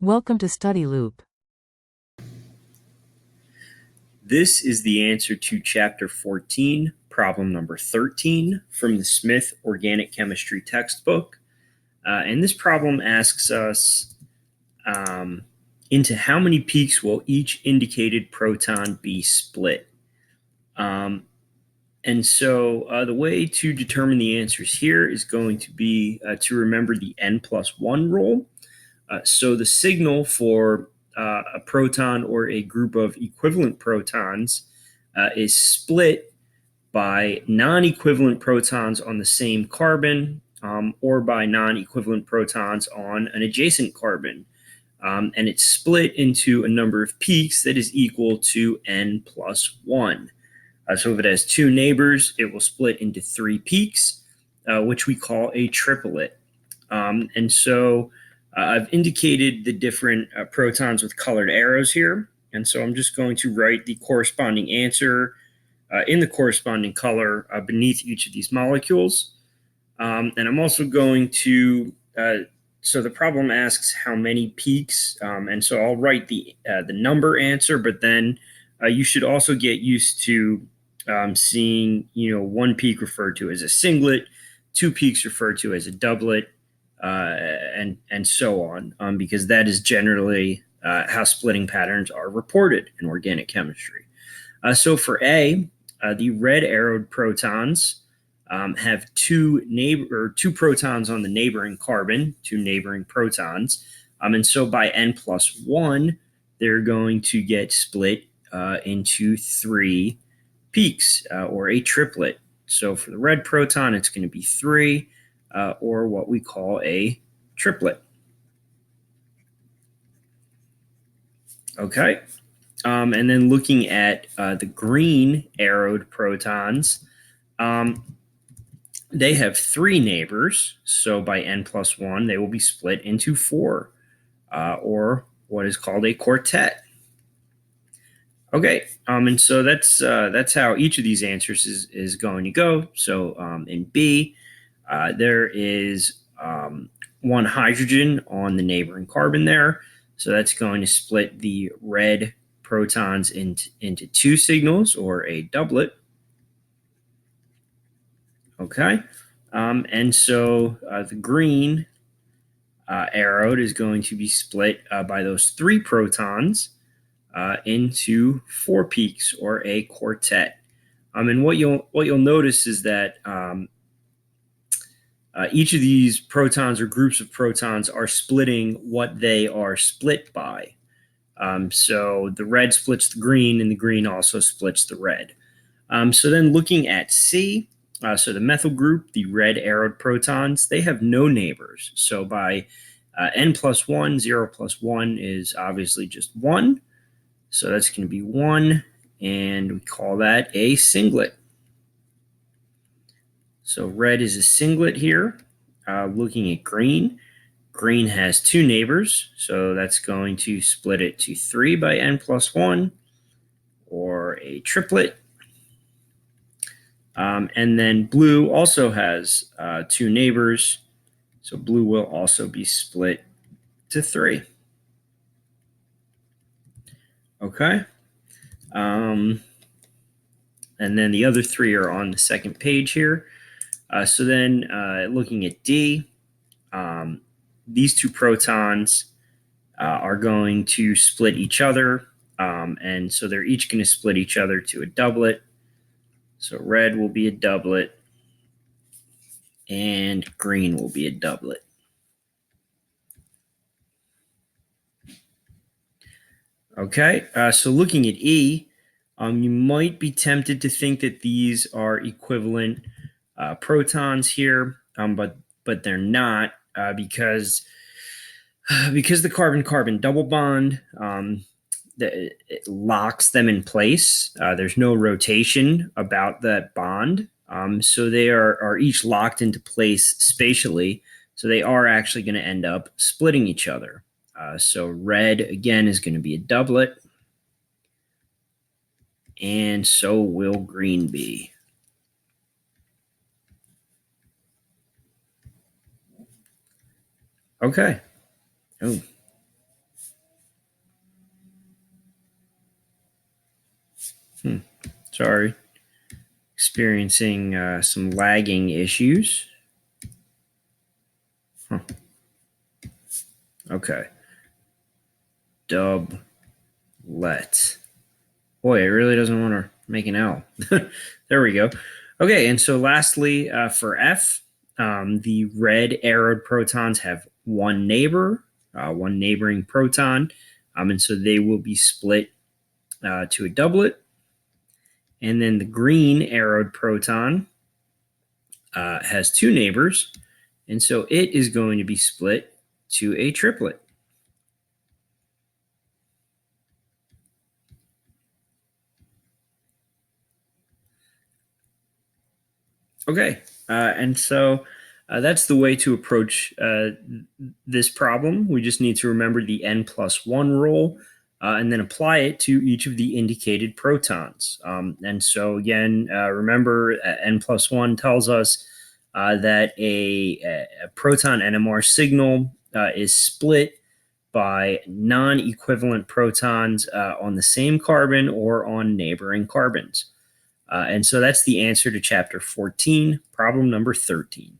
Welcome to Study Loop. This is the answer to Chapter 14, problem number 13 from the Smith Organic Chemistry textbook. And this problem asks us into how many peaks will each indicated proton be split? And so the way to determine the answers here is going to be to remember the n+1 rule. So the signal for a proton or a group of equivalent protons is split by non-equivalent protons on the same carbon or by non-equivalent protons on an adjacent carbon. And it's split into a number of peaks that is equal to n+1. So if it has two neighbors, it will split into 3 peaks, which we call a triplet. And so I've indicated the different protons with colored arrows here. And so I'm just going to write the corresponding answer in the corresponding color beneath each of these molecules. And I'm also going to, so the problem asks how many peaks. And so I'll write the number answer, but then you should also get used to seeing, one peak referred to as a singlet, 2 peaks referred to as a doublet, and so on, because that is generally how splitting patterns are reported in organic chemistry. So for A, the red arrowed protons have two protons on the neighboring carbon, 2 neighboring protons, and so by n+1, they're going to get split into 3 peaks or a triplet. So for the red proton, it's going to be 3. Or what we call a triplet. Okay. And then looking at the green arrowed protons, they have 3 neighbors. So by n+1, they will be split into 4, or what is called a quartet. Okay, and so that's how each of these answers is going to go. So in B, there is 1 hydrogen on the neighboring carbon there. So that's going to split the red protons into 2 signals, or a doublet. Okay. And so the green arrowed is going to be split by those 3 protons into 4 peaks, or a quartet. And what you'll notice is that each of these protons or groups of protons are splitting what they are split by. So the red splits the green, and the green also splits the red. So then looking at C, so the methyl group, the red arrowed protons, they have no neighbors. So by n+1, 0 plus 1 is obviously just 1. So that's going to be 1, and we call that a singlet. So red is a singlet here. Looking at green, green has 2 neighbors, so that's going to split it to 3 by n+1, or a triplet. And then blue also has 2 neighbors, so blue will also be split to 3. Okay. And then the other 3 are on the second page here. So then looking at D, these 2 protons are going to split each other, and so they're each going to split each other to a doublet. So red will be a doublet, and green will be a doublet. Okay, so looking at E, you might be tempted to think that these are equivalent protons here, but they're not, because the carbon-carbon double bond it locks them in place. There's no rotation about that bond, so they are each locked into place spatially. So they are actually going to end up splitting each other. So red again is going to be a doublet, and so will green be. Okay. Oh. Sorry. Experiencing some lagging issues. Huh. Okay. Dub let. Boy, it really doesn't want to make an L. There we go. Okay, and so lastly, for F, the red arrowed protons have one neighbor, one neighboring proton, and so they will be split to a doublet. And then the green arrowed proton has two neighbors, and so it is going to be split to a triplet. Okay, and so that's the way to approach this problem. We just need to remember the n+1 rule and then apply it to each of the indicated protons. And so again, remember n+1 tells us that a proton NMR signal is split by non-equivalent protons on the same carbon or on neighboring carbons. And so that's the answer to chapter 14, problem number 13.